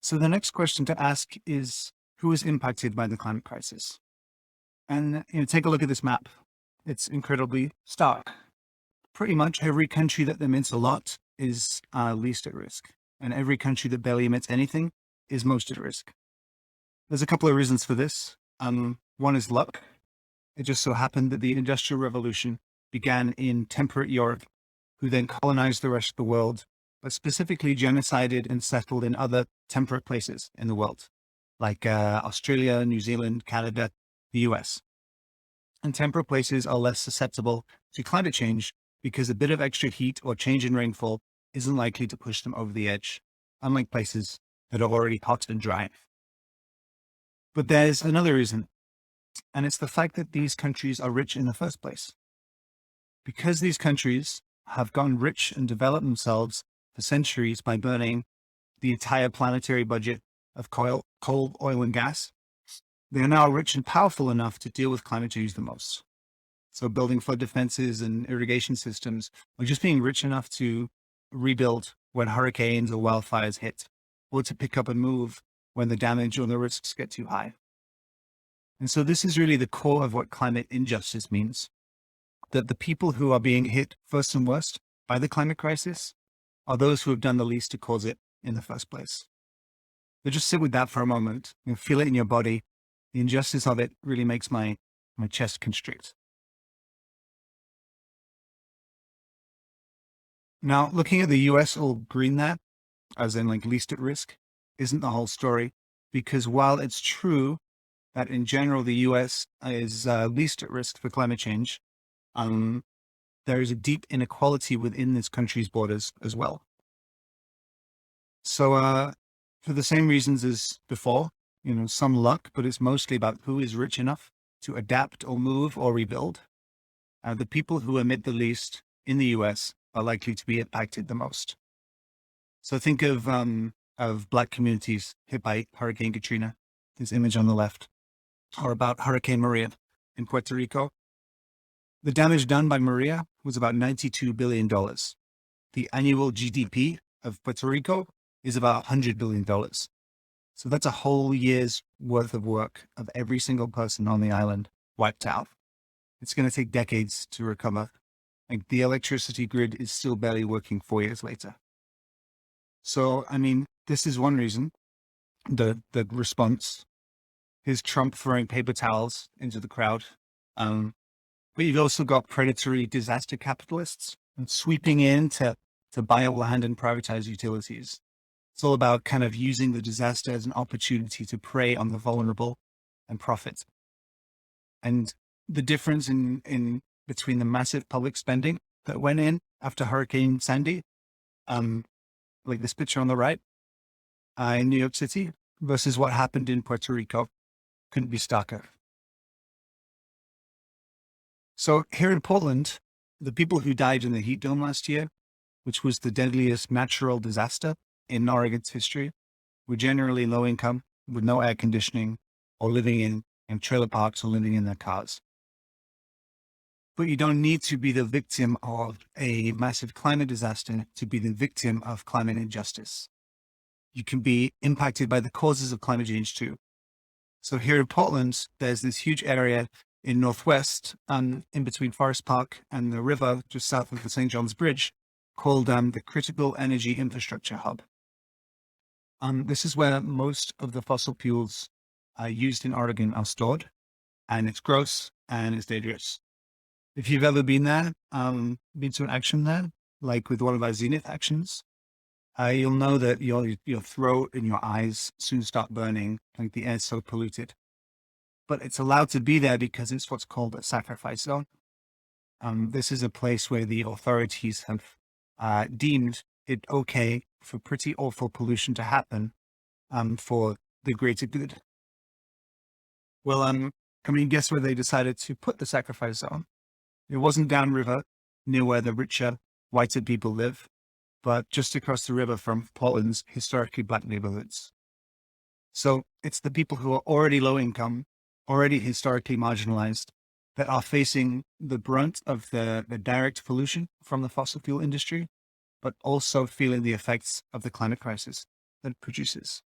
So the next question to ask is, who is impacted by the climate crisis? And take a look at this map. It's incredibly stark. Pretty much every country that emits a lot is least at risk. And every country that barely emits anything is most at risk. There's a couple of reasons for this. One is luck. It just so happened that the Industrial Revolution began in temperate Europe, who then colonized the rest of the world, but specifically genocided and settled in other temperate places in the world, like Australia, New Zealand, Canada, the US. And temperate places are less susceptible to climate change because a bit of extra heat or change in rainfall isn't likely to push them over the edge, unlike places that are already hot and dry. But there's another reason, and it's the fact that these countries are rich in the first place. Because these countries have gotten rich and developed themselves for centuries by burning the entire planetary budget of coal, oil, and gas, they are now rich and powerful enough to deal with climate change the most. So building flood defenses and irrigation systems, or just being rich enough to rebuild when hurricanes or wildfires hit, or to pick up and move when the damage or the risks get too high. And so this is really the core of what climate injustice means, that the people who are being hit first and worst by the climate crisis are those who have done the least to cause it in the first place. So just sit with that for a moment and feel it in your body. The injustice of it really makes my chest constrict. Now, looking at the US all green there, as in like least at risk, isn't the whole story, because while it's true that in general the US is least at risk for climate change, there is a deep inequality within this country's borders as well. So for the same reasons as before, some luck, but it's mostly about who is rich enough to adapt or move or rebuild. The people who emit the least in the US are likely to be impacted the most. So think of Black communities hit by Hurricane Katrina, this image on the left, or about Hurricane Maria in Puerto Rico. The damage done by Maria was about $92 billion. The annual GDP of Puerto Rico is about $100 billion. So that's a whole year's worth of work of every single person on the island wiped out. It's going to take decades to recover. Like the electricity grid is still barely working 4 years later. So, this is one reason, the response is Trump throwing paper towels into the crowd. But you've also got predatory disaster capitalists and sweeping in to buy up land and privatize utilities. It's all about kind of using the disaster as an opportunity to prey on the vulnerable and profit. And the difference in between the massive public spending that went in after Hurricane Sandy, like this picture on the right, in New York City versus what happened in Puerto Rico, couldn't be starker. So here in Portland, the people who died in the heat dome last year, which was the deadliest natural disaster in Oregon's history, were generally low income with no air conditioning or living in trailer parks or living in their cars. But you don't need to be the victim of a massive climate disaster to be the victim of climate injustice. You can be impacted by the causes of climate change too. So here in Portland, there's this huge area in Northwest, in between Forest Park and the river just south of the St. John's Bridge, called the Critical Energy Infrastructure Hub. This is where most of the fossil fuels used in Oregon are stored, and it's gross and it's dangerous. If you've ever been there, been to an action there, like with one of our Zenith actions, you'll know that your throat and your eyes soon start burning, like the air's so polluted. But it's allowed to be there because it's what's called a sacrifice zone. This is a place where the authorities have deemed it okay for pretty awful pollution to happen for the greater good. Well, guess where they decided to put the sacrifice zone? It wasn't downriver near where the richer, whiter people live, but just across the river from Portland's historically Black neighborhoods. So it's the people who are already low income, already historically marginalized, that are facing the brunt of the direct pollution from the fossil fuel industry, but also feeling the effects of the climate crisis that it produces.